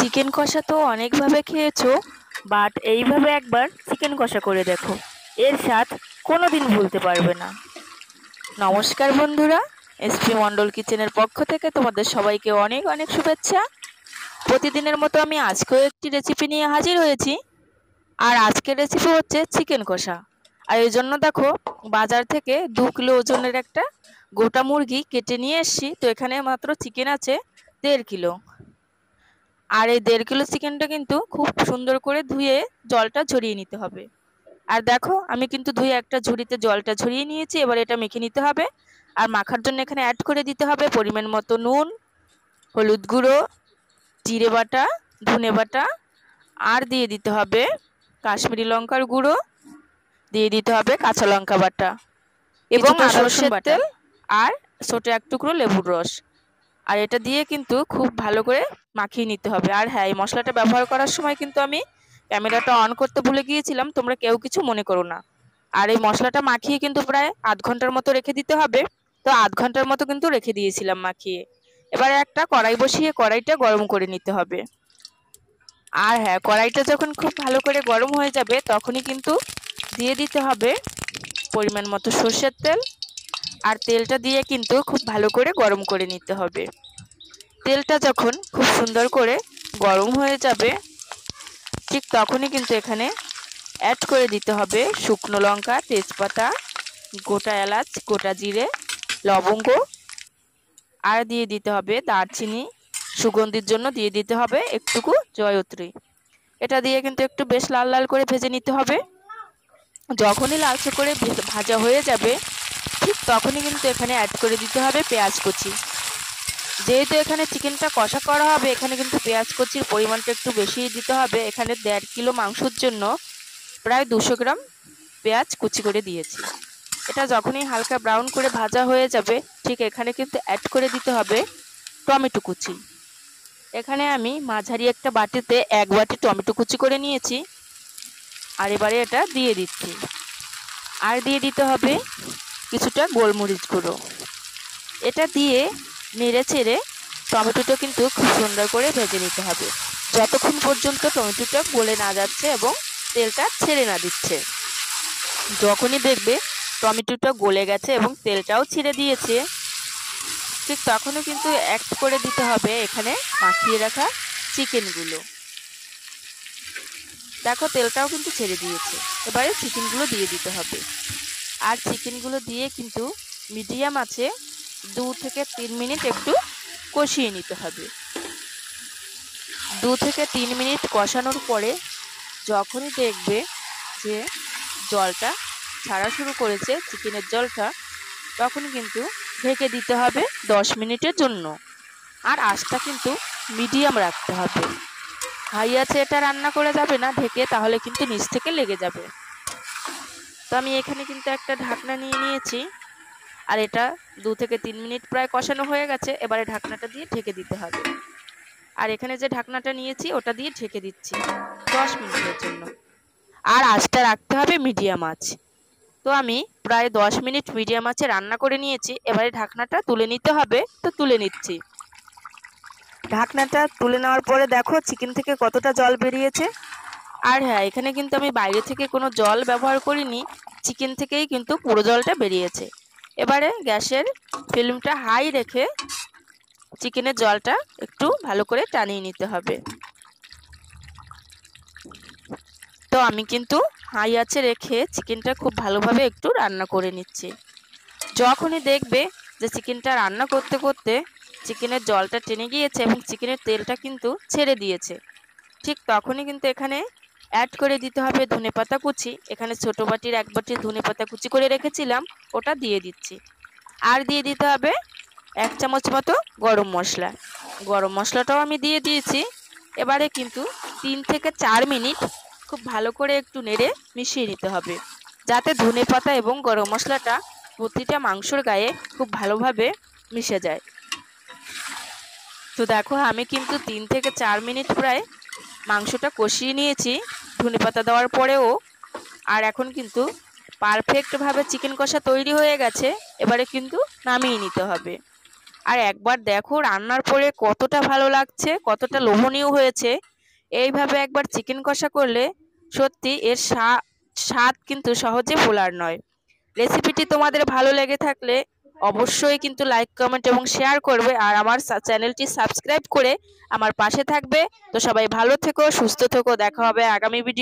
Chicken কষা তো অনেকভাবে খেয়েছো, বাট এইভাবে একবার চিকেন কষা করে দেখো। এর স্বাদ কোনোদিন ভুলতে পারবে না। নমস্কার বন্ধুরা, এসপি মন্ডল কিচেনের পক্ষ থেকে তোমাদের সবাইকে অনেক অনেক শুভেচ্ছা। প্রতিদিনের মতো আমি আজকেও একটি রেসিপি নিয়ে হাজির হয়েছি। আর আজকের রেসিপি হচ্ছে চিকেন কষা। আর এই জন্য দেখো, বাজার থেকে 2 কিলো ওজনের একটা গোটা মুরগি কেটে নিয়ে এসেছি। তো এখানে মাত্র চিকেন আছে 1.5 কিলো। আর এই 1.5 কিলো চিকেনটা কিন্তু খুব সুন্দর করে ধুয়ে জলটা ঝরিয়ে নিতে হবে। আর দেখো, আমি কিন্তু ধুয়ে একটা ঝুড়িতে জলটা ঝরিয়ে নিয়েছি। এবার এটা মেখে নিতে হবে। আর মাখার জন্য এখানে অ্যাড করে দিতে হবে পরিমাণ মতো নুন, হলুদ গুঁড়ো, জিরে বাটা, ধনে বাটা, আর দিয়ে দিতে হবে কাশ্মীরি লঙ্কার গুঁড়ো, দিয়ে দিতে হবে কাঁচা লঙ্কা বাটা এবং আদা রসুন বাটা, আর ছোট এক টুকরো লেবুর রস। আর এটা দিয়ে কিন্তু খুব ভালো করে মাখিয়ে নিতে হবে। আর হ্যাঁ, এই মশলাটা ব্যবহার করার সময় কিন্তু আমি ক্যামেরাটা অন করতে ভুলে গিয়েছিলাম, তোমরা কেউ কিছু মনে করো না। আর এই মশলাটা মাখিয়ে কিন্তু প্রায় আধ ঘন্টার মতো রেখে দিতে হবে। তো আধ ঘন্টার মতো কিন্তু রেখে দিয়েছিলাম মাখিয়ে। এবারে একটা কড়াই বসিয়ে কড়াইটা গরম করে নিতে হবে। আর হ্যাঁ, কড়াইটা যখন খুব ভালো করে গরম হয়ে যাবে তখনই কিন্তু দিয়ে দিতে হবে পরিমাণ মতো সর্ষের তেল। আর তেলটা দিয়ে কিন্তু খুব ভালো করে গরম করে নিতে হবে। তেলটা যখন খুব সুন্দর করে গরম হয়ে যাবে, ঠিক তখনই কিন্তু এখানে অ্যাড করে দিতে হবে শুকনো লঙ্কা, তেজপাতা, গোটা এলাচ, গোটা জিরে, লবঙ্গ, আর দিয়ে দিতে হবে দারচিনি। সুগন্ধির জন্য দিয়ে দিতে হবে একটুকু জয়ত্রী। এটা দিয়ে কিন্তু একটু বেশ লাল লাল করে ভেজে নিতে হবে। যখনই লালচে করে ভাজা হয়ে যাবে, ঠিক তখনই কিন্তু এখানে অ্যাড করে দিতে হবে পেঁয়াজ কুচি। যেহেতু এখানে চিকেনটা কষা করা হবে, এখানে কিন্তু পেঁয়াজ কুচির পরিমাণটা একটু বেশিই দিতে হবে। এখানে 1.5 কিলো মাংসের জন্য প্রায় 200 গ্রাম পেঁয়াজ কুচি করে দিয়েছি। এটা যখনই হালকা ব্রাউন করে ভাজা হয়ে যাবে, ঠিক এখানে কিন্তু অ্যাড করে দিতে হবে টমেটো কুচি। এখানে আমি মাঝারি একটা বাটিতে 1 বাটি টমেটো কুচি করে নিয়েছি। আর এবারে এটা দিয়ে দিচ্ছি। আর দিয়ে দিতে হবে কিছুটা গোলমরিচ গুঁড়ো। এটা দিয়ে নেড়ে চেড়ে টমেটোটা কিন্তু খুব সুন্দর করে ভেজে নিতে হবে, যতক্ষণ পর্যন্ত টমেটোটা গলে না যাচ্ছে এবং তেলটা ছেড়ে না দিচ্ছে। যখনই দেখবে টমেটোটা গলে গেছে এবং তেলটাও ছেড়ে দিয়েছে, ঠিক তখনও কিন্তু অ্যাড করে দিতে হবে এখানে মাখিয়ে রাখা চিকেনগুলো। দেখো, তেলটাও কিন্তু ছেড়ে দিয়েছে। এবারে চিকেনগুলো দিয়ে দিতে হবে। আর চিকেনগুলো দিয়ে কিন্তু মিডিয়াম আছে 2 থেকে 3 মিনিট একটু কষিয়ে নিতে হবে। 2 থেকে 3 মিনিট কষানোর পরে যখনই দেখবে যে জলটা ছাড়া শুরু করেছে, চিকেনের জলটা, তখন কিন্তু ঢেকে দিতে হবে 10 মিনিটের জন্য। আর আঁচটা কিন্তু মিডিয়াম রাখতে হবে। হাই আছে এটা রান্না করে যাবে না ঢেকে, তাহলে কিন্তু নিচ থেকে লেগে যাবে। তো আমি এখানে কিন্তু একটা ঢাকনা নিয়ে নিয়েছি। আর এটা 2 থেকে 3 মিনিট প্রায় কষানো হয়ে গেছে। এবারে ঢাকনাটা দিয়ে ঢেকে দিতে হবে। আর এখানে যে ঢাকনাটা নিয়েছি ওটা দিয়ে ঢেকে দিচ্ছি 10 মিনিটের জন্য। আর আঁচটা রাখতে হবে মিডিয়াম আঁচ। তো আমি প্রায় 10 মিনিট মিডিয়াম আঁচে রান্না করে নিয়েছি। এবারে ঢাকনাটা তুলে নিতে হবে, তো তুলে নিচ্ছি। ঢাকনাটা তুলে নেওয়ার পরে দেখো চিকেন থেকে কতটা জল বেরিয়েছে। আর হ্যাঁ, এখানে কিন্তু আমি বাইরে থেকে কোনো জল ব্যবহার করিনি, চিকেন থেকেই কিন্তু পুরো জলটা বেরিয়েছে। এবারে গ্যাসের ফ্লেমটা হাই রেখে চিকেনের জলটা একটু ভালো করে টানিয়ে নিতে হবে। তো আমি কিন্তু হাই আঁচে রেখে চিকেনটা খুব ভালোভাবে একটু রান্না করে নিচ্ছি। যখনই দেখবে যে চিকেনটা রান্না করতে করতে চিকেনের জলটা টেনে গিয়েছে এবং চিকেনের তেলটা কিন্তু ছেড়ে দিয়েছে, ঠিক তখনই কিন্তু এখানে অ্যাড করে দিতে হবে ধনেপাতা কুচি। এখানে ছোট বাটির 1 বাটি ধনেপাতা কুচি করে রেখেছিলাম, ওটা দিয়ে দিচ্ছি। আর দিয়ে দিতে হবে 1 চামচ মতো গরম মশলা। গরম মশলাটাও আমি দিয়ে দিয়েছি। এবারে কিন্তু 3 থেকে 4 মিনিট খুব ভালো করে একটু নেড়ে মিশিয়ে নিতে হবে, যাতে ধনেপাতা এবং গরম মশলাটা প্রতিটা মাংসর গায়ে খুব ভালোভাবে মিশে যায়। তো দেখো, আমি কিন্তু 3 থেকে 4 মিনিট প্রায় মাংসটা কষিয়ে নিয়েছি ধনেপাতা দেওয়ার পরেও। আর এখন কিন্তু পারফেক্টভাবে চিকেন কষা তৈরি হয়ে গেছে। এবারে কিন্তু নামিয়ে নিতে হবে। আর একবার দেখো রান্নার পরে কতটা ভালো লাগছে, কতটা লোভনীয় হয়েছে। এইভাবে একবার চিকেন কষা করলে সত্যি এর স্বাদ কিন্তু সহজে ভোলার নয়। রেসিপিটি তোমাদের ভালো লেগে থাকলে অবশ্যই কিন্তু লাইক কমেন্ট এবং শেয়ার করবে, আর আমার চ্যানেলটি সাবস্ক্রাইব করে আমার পাশে থাকবে। তো সবাই ভালো থেকো, সুস্থ থেকো, দেখা হবে আগামী ভিডিও।